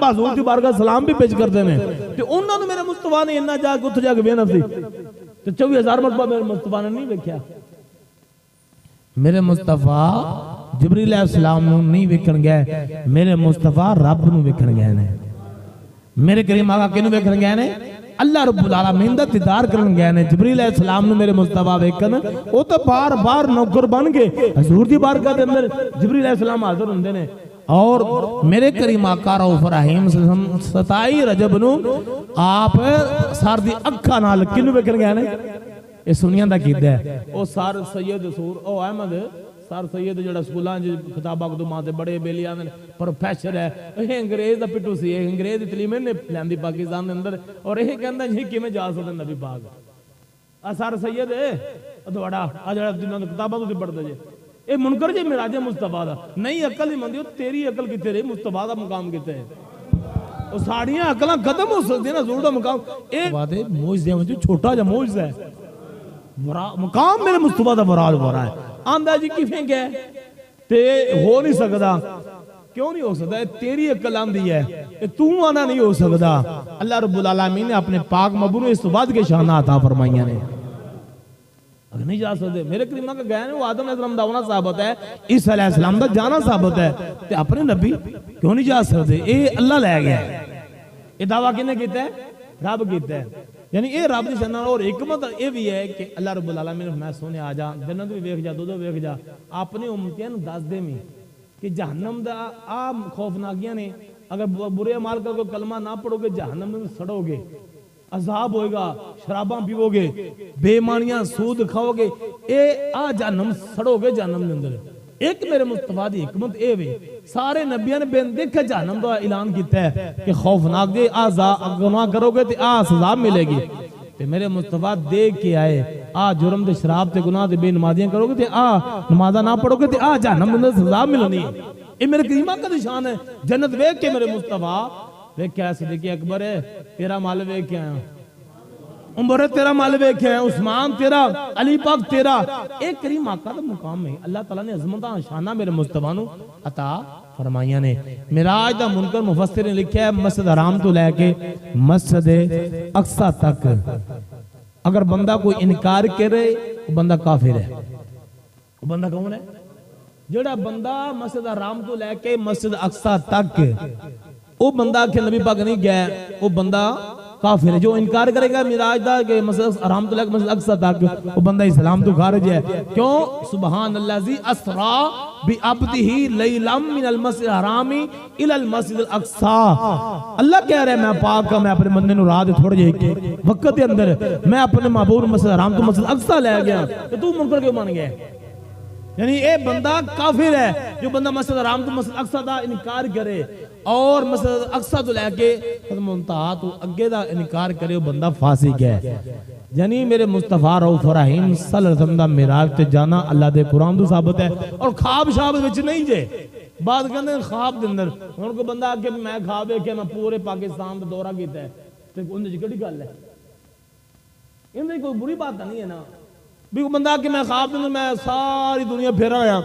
حضور دی بارگاہ سلام بھی پیش کرتے ہیں تے انہاں نوں میرے مصطفیٰ نے انہاں جا کے اتھے جا کے وینا سی تے 24,000 مرتبہ میرے مصطفیٰ نے نہیں ویکھیا میرے مصطفیٰ جبریل علیہ السلام نوں نہیں ویکھن گئے میرے مصطفیٰ رب نوں ویکھن گئے نے میرے کریم آقا کینوں ویکھن گئے نے اللہ رب العالمین دا دیدار کرن گئے نے جبریل علیہ السلام نوں میرے مصطفیٰ ویکھن او تے بار بار نوکر بن گئے حضور دی بارگاہ دے اندر جبریل علیہ السلام حاضر ہوندے نے اور میرے کریم آقا رؤوف رحیم 27 رجب نوں آپ سر دی اکھاں نال کینوں ویکھن گئے نے اے سنیاں دا کیدا ہے او سر سید سور او احمد سر سید جڑا سکولاں وچ خطابہ ماں تے بڑے بیلیاں نے پروفیسر ہے اے انگریز دا پٹھو سی اے انگریز دی تعلیم نے لیندی پاکستان دے اندر اور اے کہندا جی کیویں جا سکدا نبی پاک آ سر سید اے تہاڈا آ جڑا جنہاں نے کتاباں تو پڑھدے جے اے منکر جے معراج مصطفیٰ دا نہیں عقل ہی مندی تیری عقل کتے رہی مصطفیٰ دا مقام کتے ہے او ساڑیاں عقلاں ختم ہو سکدی نا حضور دا مقام اے وعدے معجزے وچ چھوٹا جا معجزہ ہے مقام میرے مصطفیٰ دا مراد ہو رہا ہے آندہ جی کیفیں گئے تے ہو نہیں سکدا کیوں نہیں ہو سکدا ہے تیری عقل آندی ہے تو آنا نہیں ہو سکدا اللہ رب العالمین نے اپنے پاک مبرو اس بعد کے شانہ عطا فرمائیاں نے اگر نہیں جا سکتے میرے کریمہ کا گئے ہیں وہ آدم علیہ السلام دا ہونا ثابت ہے عیسیٰ علیہ السلام دا جانا ثابت ہے تے اپنے نبی کیوں نہیں جا سکتے اے اللہ لے گیا ہے یہ دعویٰ کنے کیتا ہے رب کیتا ہے یعنی اے رب دی شان اور حکمت اے بھی ہے کہ اللہ رب العالمین نے فرمایا سونے آ جا جنت بھی ویکھ جا دودھ ویکھ جا اپنے امتیاں نوں دس دے میں کہ جہنم دا آ خوفناکیاں نے اگر برے اعمال کر کے کلمہ نہ پڑھو گے جہنم میں سڑو گے عذاب ہوئے گا شراباں پیو گے بے مانیاں سود کھاؤ گے اے آ جہنم سڑو گے جہنم دے اندر ایک میرے مصطفیٰ دی حکمت اے وے سارے نبیوں نے بین دیکھا جہنم دا اعلان کیتا ہے کہ خوفناک دے گناہ کرو گے تے آ سزا ملے گی تے میرے مصطفیٰ دیکھ کے آئے آ جرم دے شراب تے گناہ تے بے نمازیاں کرو گے تے آ نمازہ نہ پڑھو گے تے آ جہنم دے سزا ملنی اے میرے کریمہ کا نشان ہے جنت ویکھ کے میرے مصطفیٰ ویکھ کے صدیق اکبر ہے تیرا مال ویکھ کے آیا عمر تیرا مال ویکھ ہے عثمان تیرا علی پاک تیرا ایک کریم آقا دا مقام ہے اللہ تعالیٰ نے عظمتہ شانہ میرے مصطفیٰ نو عطا فرمائیاں نے معراج دا منکر مفسر نے لکھا ہے مسجد حرام تو لے کے مسجد اقصی تک اگر بندہ کوئی انکار کرے وہ بندہ کافر ہے وہ بندہ کون ہے جڑا بندہ مسجد حرام تو لے کے مسجد اقصی تک وہ بندہ کہ نبی پاک نہیں گیا وہ بندہ کافر ہے جو انکار کرے گا معراج دا کہ مسجد حرام تو لے کے مسجد اقصی تک وہ بندہ اسلام تو خارج ہے کیوں سبحان الذی اسرا بعبدہ لیلا من المسجد الحرام الی المسجد الاقصی اللہ کہہ رہا ہے میں پاک میں اپنے بندے نو راہ دے تھوڑے جے وقت دے اندر میں اپنے معبود مسجد حرام تو مسجد اقصی لے گیا تو منکر کیوں بن گیا یعنی اے بندہ کافر ہے جو بندہ مسجد حرام تو مسجد اقصی دا انکار کرے اور مسجد اقصی تو لے کے منتہا تو اگے دا انکار کرے وہ بندہ فاسق ہے یعنی میرے مصطفیٰ رؤوف رحیم صلی اللہ علیہ وسلم دا معراج تے جانا اللہ دے قرآن تو ثابت ہے اور خواب شاب وچ نہیں جے بعد کہندے خواب دے اندر ہن کو بندہ کہ میں خواب ویکھیا میں پورے پاکستان دا دورہ کیتا ہے تے اون دی کیڑی گل ہے ان دی کوئی بری بات نہیں ہے نا بھی بندہ کہ میں خواب دے اندر میں ساری دنیا پھیرا ہویا